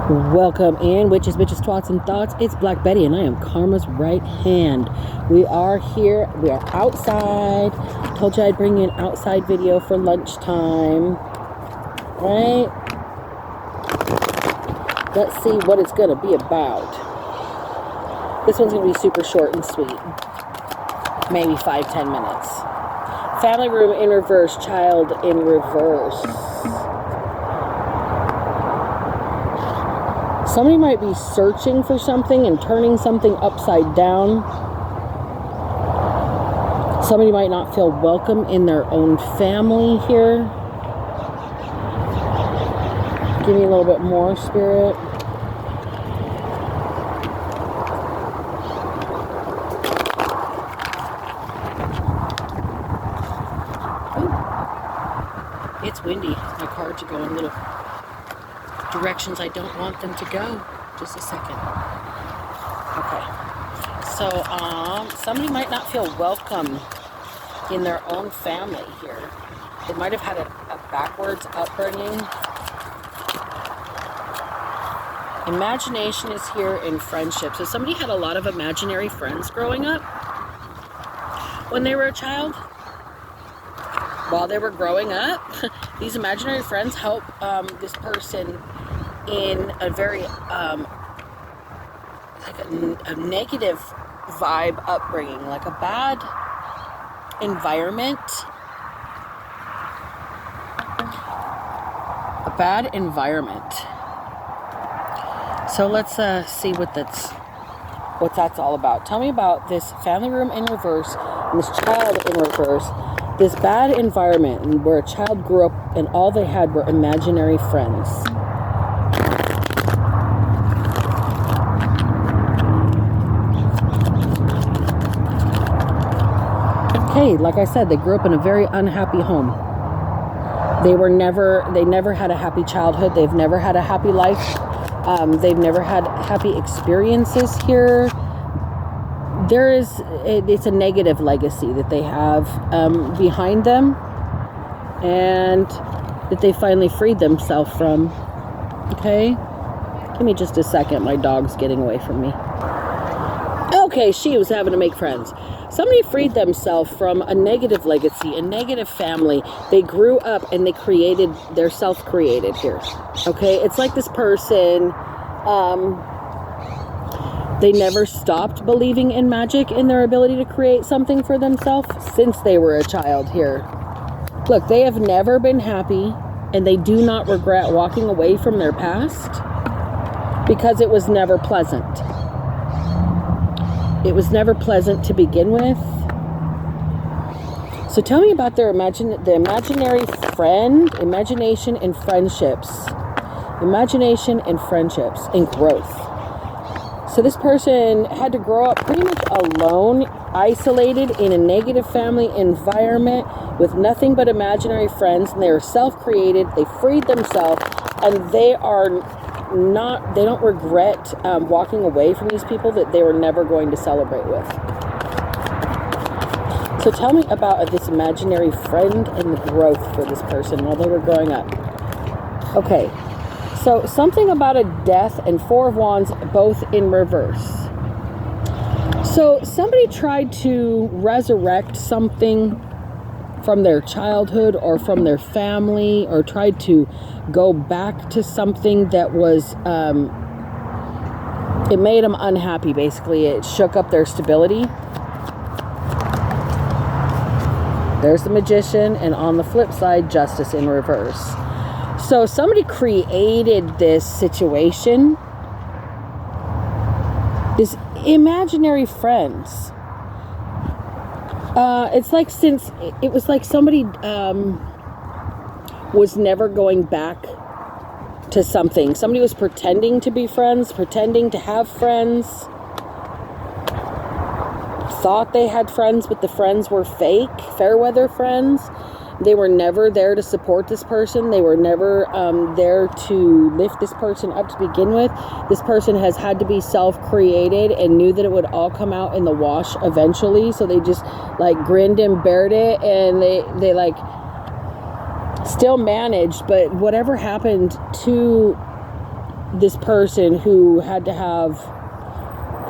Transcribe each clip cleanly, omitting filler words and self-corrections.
Welcome in, witches, bitches, twats, and thoughts. It's Black Betty, and I am Karma's right hand. We are here. We are outside. Told you I'd bring you an outside video for lunchtime. Right? Let's see what it's going to be about. This one's going to be super short and sweet. Maybe 5-10 minutes. Family room in reverse, child in reverse. Somebody might be searching for something and turning something upside down. Somebody might not feel welcome in their own family here. Give me a little bit more, Spirit. Ooh. It's windy. My cards are going little directions I don't want them to go. Just a second. Okay. So, somebody might not feel welcome in their own family here. They might have had a backwards upbringing. Imagination is here in friendship. So somebody had a lot of imaginary friends growing up when they were a child. While they were growing up, these imaginary friends help this person in a very like a negative vibe upbringing, like a bad environment. A bad environment. So let's see what that's all about. Tell me about this family room in reverse and this child in reverse. This bad environment where a child grew up and all they had were imaginary friends. Okay, like I said, they grew up in a very unhappy home. They never had a happy childhood. They've never had a happy life. They've never had happy experiences here. It's a negative legacy that they have behind them, and that they finally freed themselves from. Okay? Give me just a second. My dog's getting away from me. Okay, she was having to make friends. Somebody freed themselves from a negative legacy, a negative family. They grew up and they're self-created here. Okay? It's like this person, they never stopped believing in magic and their ability to create something for themselves since they were a child here. Look, they have never been happy, and they do not regret walking away from their past because it was never pleasant. It was never pleasant to begin with. So tell me about the imaginary friend, imagination and friendships. Imagination and friendships and growth. So this person had to grow up pretty much alone, isolated in a negative family environment with nothing but imaginary friends, and they are self-created. They freed themselves, and they don't regret walking away from these people that they were never going to celebrate with. So tell me about this imaginary friend and the growth for this person while they were growing up. Okay. So something about a death and Four of Wands both in reverse. So somebody tried to resurrect something from their childhood or from their family, or tried to go back to something that was, it made them unhappy, basically. It shook up their stability. There's the Magician, and on the flip side, Justice in reverse. So somebody created this situation, this imaginary friends. It's like it was like somebody was never going back to something. Somebody was pretending to be friends, pretending to have friends. Thought they had friends, but the friends were fake, fair weather friends. They were never there to support this person. They were never there to lift this person up to begin with. This person has had to be self-created and knew that it would all come out in the wash eventually. So they just like grinned and bared it, and they like still managed, but whatever happened to this person who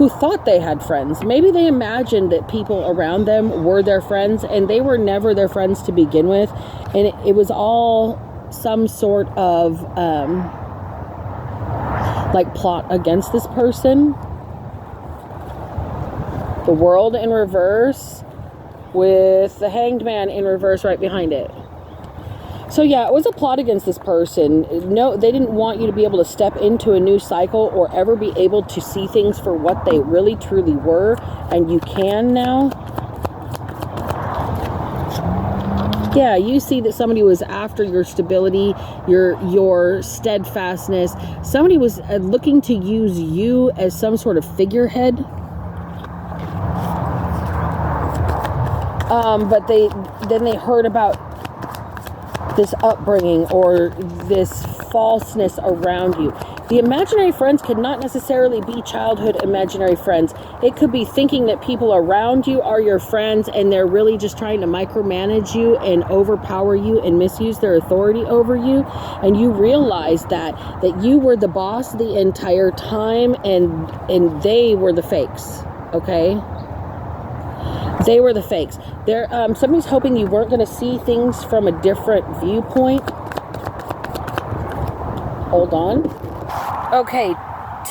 thought they had friends. Maybe they imagined that people around them were their friends, and they were never their friends to begin with. And it was all some sort of like plot against this person. The World in reverse with the Hanged Man in reverse right behind it. So yeah, it was a plot against this person. No, they didn't want you to be able to step into a new cycle or ever be able to see things for what they really truly were, and you can now. Yeah, you see that somebody was after your stability, your steadfastness. Somebody was looking to use you as some sort of figurehead. But they heard about this upbringing or this falseness around you. The imaginary friends could not necessarily be childhood imaginary friends. It could be thinking that people around you are your friends and they're really just trying to micromanage you and overpower you and misuse their authority over you. And you realize that you were the boss the entire time, and they were the fakes. Okay? They were the fakes. Somebody's hoping you weren't going to see things from a different viewpoint. Hold on. Okay,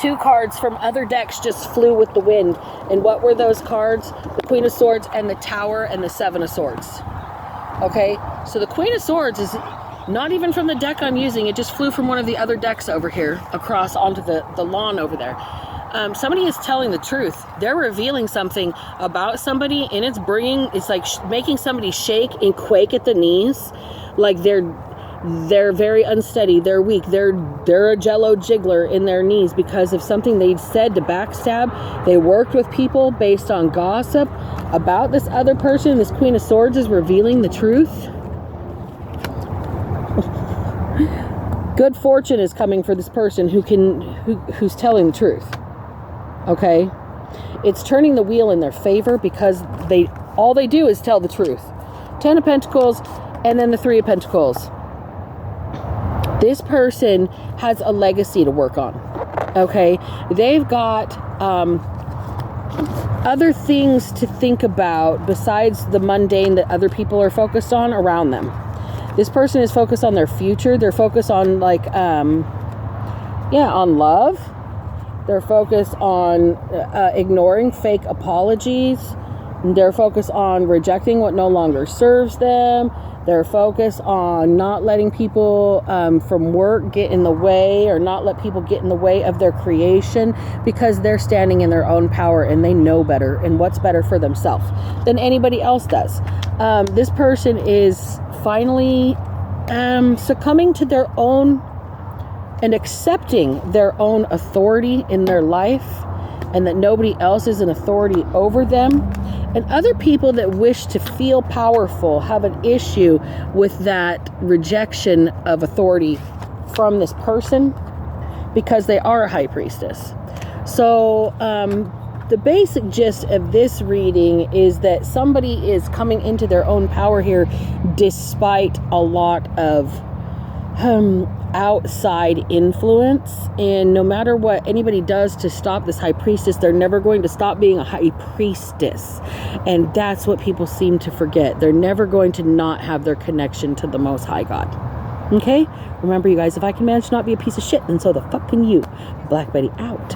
2 cards from other decks just flew with the wind. And what were those cards? The Queen of Swords and the Tower and the Seven of Swords. Okay, so the Queen of Swords is not even from the deck I'm using. It just flew from one of the other decks over here across onto the lawn over there. Somebody is telling the truth. They're revealing something about somebody, and it's like making somebody shake and quake at the knees, like they're very unsteady, they're weak, they're a jello jiggler in their knees because of something they'd said to backstab. They worked with people based on gossip about this other person. This Queen of Swords is revealing the truth. Good fortune is coming for this person who's telling the truth. Okay, it's turning the wheel in their favor because all they do is tell the truth. 10 of Pentacles and then the 3 of Pentacles. This person has a legacy to work on. Okay, they've got other things to think about besides the mundane that other people are focused on around them. This person is focused on their future. They're focused on on love. They're focused on ignoring fake apologies. They're focused on rejecting what no longer serves them. They're focused on not letting people from work get in the way, or not let people get in the way of their creation, because they're standing in their own power and they know better and what's better for themselves than anybody else does. This person is finally succumbing to their own and accepting their own authority in their life, and that nobody else is an authority over them. And other people that wish to feel powerful have an issue with that rejection of authority from this person, because they are a high priestess. So the basic gist of this reading is that somebody is coming into their own power here despite a lot of outside influence, and no matter what anybody does to stop this high priestess, they're never going to stop being a high priestess. And that's what people seem to forget. They're never going to not have their connection to the Most High God. Okay, remember, you guys, if I can manage to not be a piece of shit, then so the fuck can you. Black Betty out.